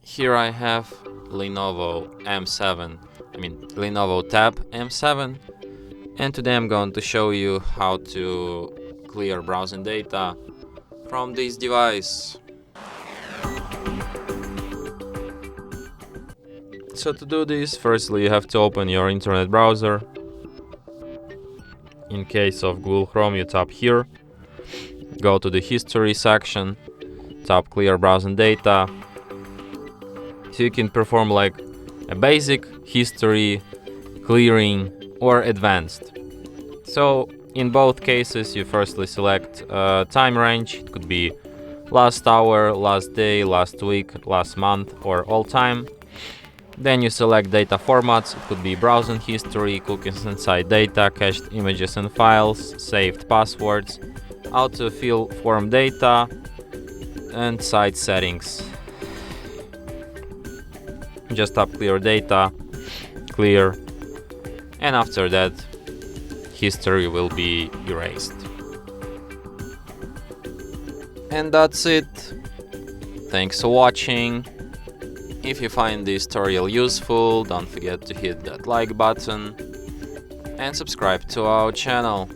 Here I have LENOVO LENOVO Tab M7, and today I'm going to show you how to clear browsing data from this device. So to do this, firstly you have to open your internet browser. In case of Google Chrome, you tap here, go to the history section, tap clear browsing data. So you can perform like a basic history clearing or advanced. So in both cases you firstly select time range. It could be last hour, last day, last week, last month, or all time. Then you select data formats. It could be browsing history, cookies inside data, cached images and files, saved passwords, autofill form data, and site settings. Just tap clear data, clear, and after that history will be erased. And that's it. Thanks for watching. If you find this tutorial useful, don't forget to hit that like button and subscribe to our channel.